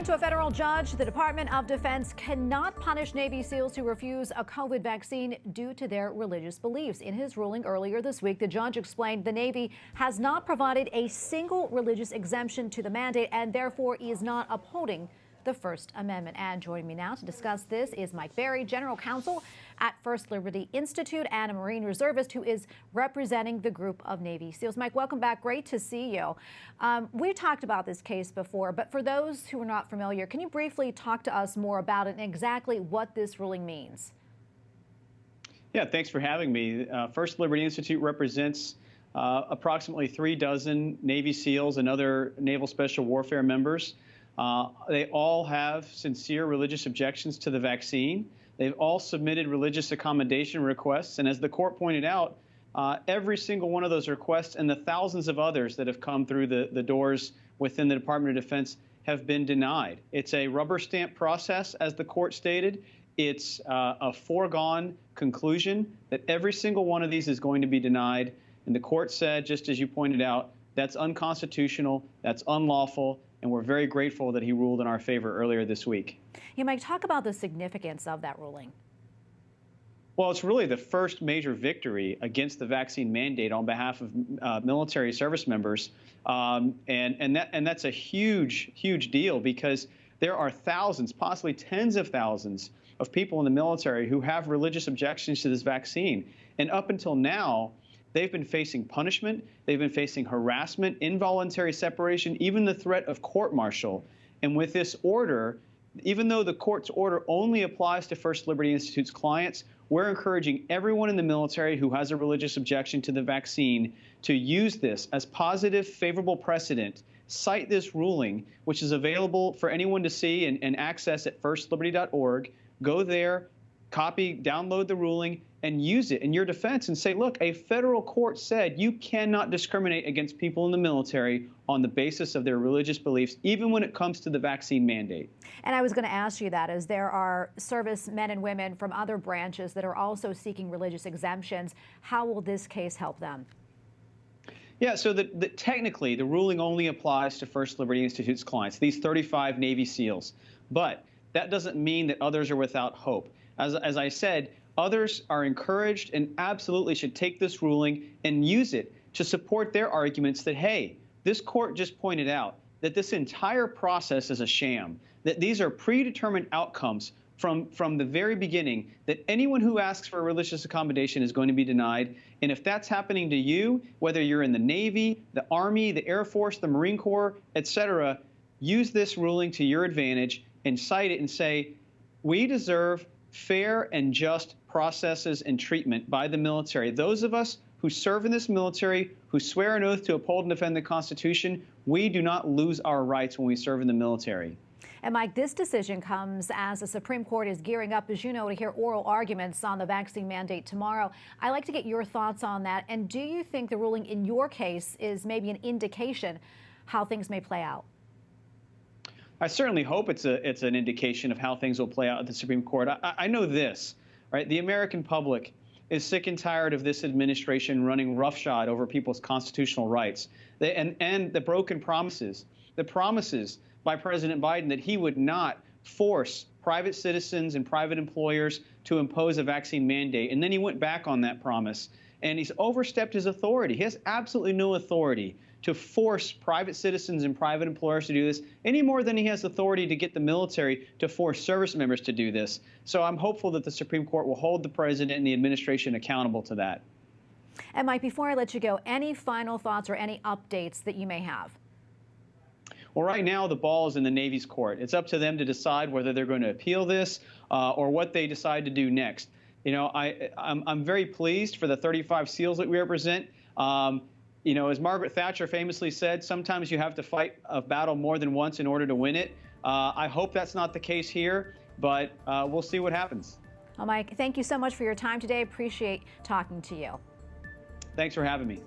According to a federal judge, the Department of Defense cannot punish Navy SEALs who refuse a COVID vaccine due to their religious beliefs. In his ruling earlier this week, the judge explained the Navy has not provided a single religious exemption to the mandate and therefore is not upholding the First Amendment. And joining me now to discuss this is Mike Berry, General Counsel at First Liberty Institute and a Marine Reservist who is representing the group of Navy SEALs. Mike, welcome back. Great to see you. We talked about this case before, but for those who are not familiar, can you briefly talk to us more about it and exactly what this ruling means? Yeah, thanks for having me. First Liberty Institute represents approximately 36 Navy SEALs and other Naval Special Warfare members. They all have sincere religious objections to the vaccine. They've all submitted religious accommodation requests. And as the court pointed out, every single one of those requests and the thousands of others that have come through the doors within the Department of Defense have been denied. It's a rubber stamp process, as the court stated. It's a foregone conclusion that every single one of these is going to be denied. And the court said, just as you pointed out, that's unconstitutional, that's unlawful, and we're very grateful that he ruled in our favor earlier this week. You might talk about the significance of that ruling. Well, it's really the first major victory against the vaccine mandate on behalf of military service members, and that's a huge deal because there are thousands, possibly tens of thousands of people in the military who have religious objections to this vaccine, and up until now, they've been facing punishment, they've been facing harassment, involuntary separation, even the threat of court-martial. And with this order, even though the court's order only applies to First Liberty Institute's clients, we're encouraging everyone in the military who has a religious objection to the vaccine to use this as positive, favorable precedent. Cite this ruling, which is available for anyone to see and access at firstliberty.org. Go there, copy, download the ruling, and use it in your defense and say, look, a federal court said you cannot discriminate against people in the military on the basis of their religious beliefs, even when it comes to the vaccine mandate. And I was going to ask you that, as there are service men and women from other branches that are also seeking religious exemptions. How will this case help them? Yeah, so technically, the ruling only applies to First Liberty Institute's clients, these 35 Navy SEALs. But that doesn't mean that others are without hope. As I said, others are encouraged and absolutely should take this ruling and use it to support their arguments that, hey, this court just pointed out that this entire process is a sham, that these are predetermined outcomes from the very beginning, that anyone who asks for a religious accommodation is going to be denied. And if that's happening to you, whether you're in the Navy, the Army, the Air Force, the Marine Corps, etc., use this ruling to your advantage and cite it and say, we deserve fair and just processes and treatment by the military. Those of us who serve in this military, who swear an oath to uphold and defend the Constitution, we do not lose our rights when we serve in the military. And Mike, this decision comes as the Supreme Court is gearing up, as you know, to hear oral arguments on the vaccine mandate tomorrow. I'd like to get your thoughts on that. And do you think the ruling in your case is maybe an indication how things may play out? I certainly hope it's an indication of how things will play out at the Supreme Court. I know this, right? The American public is sick and tired of this administration running roughshod over people's constitutional rights and the broken promises, the promises by President Biden that he would not force private citizens and private employers to impose a vaccine mandate. And then he went back on that promise, and he's overstepped his authority. He has absolutely no authority to force private citizens and private employers to do this any more than he has authority to get the military to force service members to do this. So I'm hopeful that the Supreme Court will hold the president and the administration accountable to that. And Mike, before I let you go, any final thoughts or any updates that you may have? Well, right now, the ball is in the Navy's court. It's up to them to decide whether they're going to appeal this or what they decide to do next. You know, I'm very pleased for the 35 SEALs that we represent. You know, as Margaret Thatcher famously said, sometimes you have to fight a battle more than once in order to win it. I hope that's not the case here, but we'll see what happens. Well, Mike, thank you so much for your time today. Appreciate talking to you. Thanks for having me.